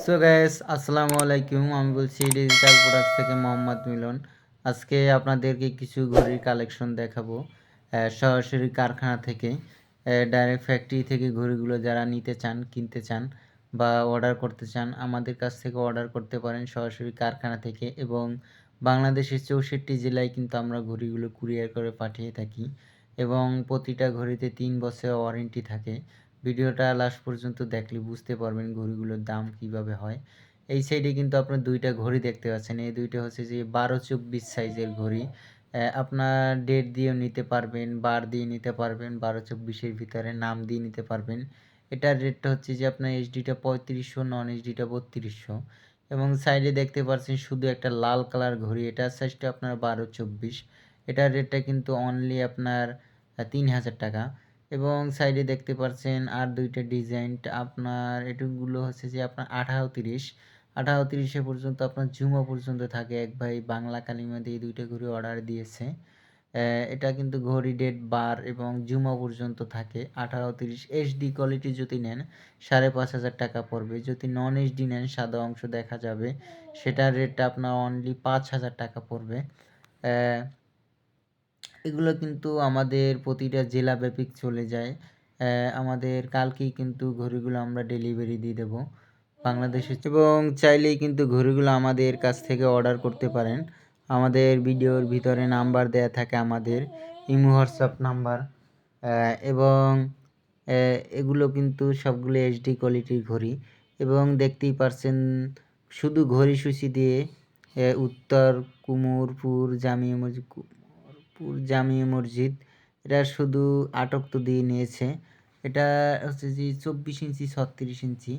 So guys আসসালামু আলাইকুম। আমি বলছি ডিজিটাল প্রোডাক্টস থেকে মোহাম্মদ মিলন। আজকে আপনাদেরকে কিছু ঘড়ির কালেকশন দেখাবো সরাসরি কারখানা থেকে। ডাইরেক্ট ফ্যাক্টরি থেকে ঘড়িগুলো যারা নিতে চান, কিনতে চান বা অর্ডার করতে চান আমাদের কাছ থেকে অর্ডার করতে পারেন সরাসরি কারখানা থেকে। এবং বাংলাদেশের 64 জেলায় কিন্তু আমরা ঘড়িগুলো কুরিয়ার করে পাঠিয়ে থাকি এবং প্রতিটা ঘড়িতে 3 বছরের ওয়ারেন্টি থাকে। ভিডিওটা লাস্ট পর্যন্ত দেখলে বুঝতে পারবেন ঘড়িগুলোর দাম কিভাবে হয়। এই সাইডে কিন্তু আপনার দুইটা ঘড়ি দেখতে পাচ্ছেন। এই দুইটা হচ্ছে যে 12-24 সাইজের ঘড়ি। আপনার ডেট দিয়েও নিতে পারবেন, বার দিয়ে নিতে পারবেন, 12-24-এর ভিতরে নাম দিয়ে নিতে পারবেন। এটার রেটটা হচ্ছে যে আপনার এইচডিটা 3500, নন এইচডিটা 3200। এবং সাইডে দেখতে পাচ্ছেন শুধু একটা লাল কালার ঘড়ি, এটার সাইজটা আপনার 12-24। এটার রেটটা কিন্তু অনলি আপনার 3000 টাকা। এবং সাইডে দেখতে পাচ্ছেন আর দুইটা ডিজাইন আপনার এটুকুগুলো হচ্ছে যে আপনার 18-30 পর্যন্ত আপনার জুমা পর্যন্ত থাকে। এক ভাই বাংলা কালিমা দিয়ে দুইটা ঘড়ি অর্ডার দিয়েছে। এটা কিন্তু ঘড়ি ডেট বার এবং জুমা পর্যন্ত থাকে। 18-30 এইচডি কোয়ালিটি যদি নেন 5500 টাকা পড়বে। যদি নন এইচডি নেন সাদা অংশ দেখা যাবে, সেটার রেটটা আপনার অনলি 5000 টাকা পড়বে। এগুলো কিন্তু আমাদের প্রতিটা জেলাব্যাপী চলে যায়। আমাদের কালকেই কিন্তু ঘড়িগুলো আমরা ডেলিভারি দিয়ে দেবো বাংলাদেশে। এবং চাইলেই কিন্তু ঘড়িগুলো আমাদের কাছ থেকে অর্ডার করতে পারেন। আমাদের ভিডিওর ভিতরে নাম্বার দেয়া থাকে, আমাদের ইমো হোয়াটসঅ্যাপ নাম্বার। এবং এগুলো কিন্তু সবগুলো এইচডি কোয়ালিটির ঘড়ি। এবং দেখতেই পারছেন শুধু ঘড়ি সূচি দিয়ে উত্তর কুমোরপুর জামিয়া মসজিদ এটা শুধু আটক তো দিয়ে নিয়েছে। এটা হচ্ছে যে 24 ইঞ্চি 36 ইঞ্চি।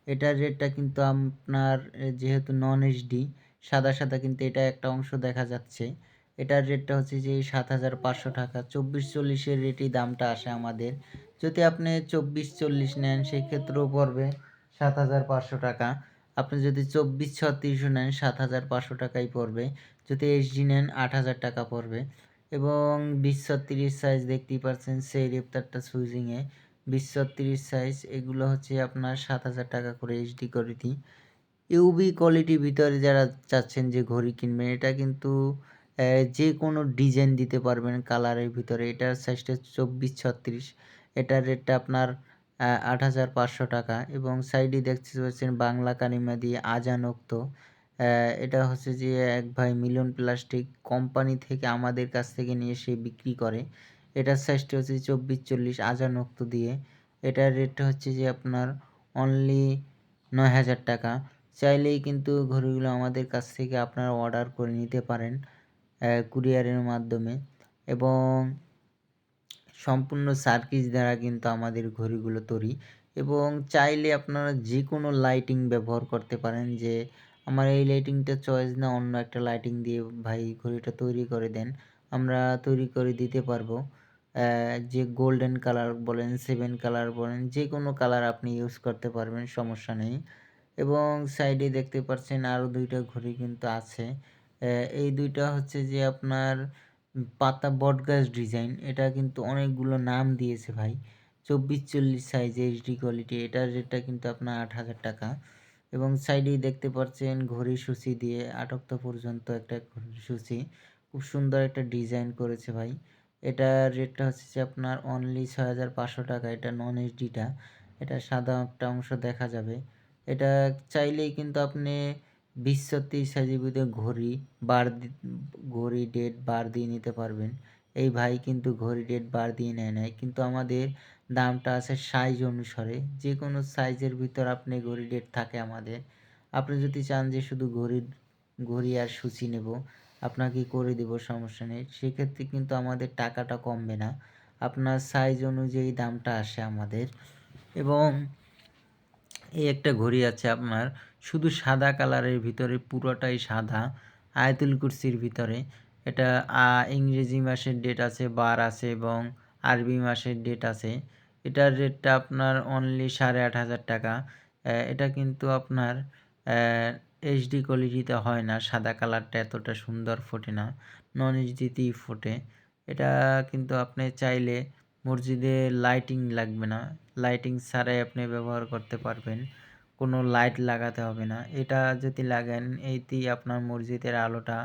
এটার রেটটা কিন্তু আপনার যেহেতু নন এইচডি সাদা সাদা কিন্তু এটা একটা অংশ দেখা যাচ্ছে। এটার রেটটা হচ্ছে যে 7500 টাকা। 24-40-এর রেটই দামটা আসে আমাদের। যদি আপনি 24-40 নেন সেক্ষেত্রেও পড়বে 7500 টাকা। আপনি যদি 24-36 নেন 7500 টাকাই পড়বে। যদি এইচডি নেন 8000 টাকা পড়বে। এবং 20-36 সাইজ দেখতেই পাচ্ছেন সেই রেপ্তারটা সুইজিংয়ে 20-36 সাইজ এগুলো হচ্ছে আপনার 7000 টাকা করে এইচডি কোয়ালিটি। ইউভি কোয়ালিটির ভিতরে যারা চাচ্ছেন যে ঘড়ি কিনবেন, এটা কিন্তু যে কোনো ডিজাইন দিতে পারবেন কালারের ভিতরে। এটার সাইজটা 24-36। এটার রেটটা আপনার 8500 টাকা। এবং সাইডে দেখতে পাচ্ছেন বাংলা কালিমা দিয়ে আজানোক্ত। এটা হচ্ছে যে এক ভাই মিলন প্লাস্টিক কোম্পানি থেকে আমাদের কাছ থেকে নিয়ে সে বিক্রি করে। এটার সাইজটা হচ্ছে 24-40 আজানোক্ত দিয়ে। এটার রেটটা হচ্ছে যে আপনার অনলি 9000 টাকা। চাইলেই কিন্তু ঘড়িগুলো আমাদের কাছ থেকে আপনারা অর্ডার করে নিতে পারেন কুরিয়ারের মাধ্যমে। এবং সম্পূর্ণ সার্কিট দ্বারা কিন্তু আমাদের ঘড়িগুলো তৈরি। এবং চাইলে আপনারা যে কোনো লাইটিং ব্যবহার করতে পারেন, যে আমার এই লাইটিংটা চয়েস না, অন্য একটা লাইটিং দিয়ে ভাই ঘড়িটা তৈরি করে দেন, আমরা তৈরি করে দিতে পারবো। যে গোল্ডেন কালার বলেন, 7 কালার বলেন, যে কোনো কালার আপনি ইউজ করতে পারবেন, সমস্যা নেই। এবং সাইডে দেখতে পাচ্ছেন আরও দুইটা ঘড়ি কিন্তু আছে। এই দুইটা হচ্ছে যে আপনার পাতা বটগাছ ডিজাইন। এটা কিন্তু অনেকগুলো নাম দিয়েছে ভাই। 24-40 সাইজ এইচডি কোয়ালিটি। এটার রেটটা কিন্তু আপনার 8000 টাকা। এবং সাইডেই দেখতে পাচ্ছেন ঘড়ি সূচি দিয়ে আটকতা পর্যন্ত একটা ঘড়ির সূচি। খুব সুন্দর একটা ডিজাইন করেছে ভাই। এটার রেটটা হচ্ছে যে আপনার অনলি 6500 টাকা। এটা নন এইচডিটা। এটা সাদা একটা অংশ দেখা যাবে। এটা চাইলেই কিন্তু আপনি 20-30 সাইজের ভিতরে ঘড়ি ডেট বার দিয়ে নিতে পারবেন। এই ভাই কিন্তু ঘড়ি ডেট বার দিয়ে নেয় নাই, কিন্তু আমাদের দামটা আছে সাইজ অনুসারে। যে কোনো সাইজের ভিতর আপনি ঘড়ি ডেট থাকে আমাদের। আপনি যদি চান যে শুধু ঘড়ি আর সূচি নেব, আপনাকে করে দেব, সমস্যা নেই। সেক্ষেত্রে কিন্তু আমাদের টাকাটা কমবে না, আপনার সাইজ অনুযায়ী দামটা আসে আমাদের। এবং এই একটা ঘড়ি আছে আপনার শুধু সাদা কালারের ভিতরে, পুরোটাই সাদা, আয়াতুল কুরসির ভিতরে। এটা ইংরেজি মাসের ডেট আছে, বার আছে এবং আরবি মাসের ডেট আছে। এটার রেটটা আপনার অনলি 8500 টাকা। এটা কিন্তু আপনার এইচডি কোয়ালিটিতে হয় না, সাদা কালারটা এতটা সুন্দর ফোটে না, নন এইচডিতেই ফোটে। এটা কিন্তু আপনি চাইলে মসজিদে লাইটিং লাগবে না, লাইটিং ছাড়াই আপনি ব্যবহার করতে পারবেন। কোনো লাইট লাগাতে হবে না। এটা যদি লাগান এতেই আপনার মসজিদের আলোটা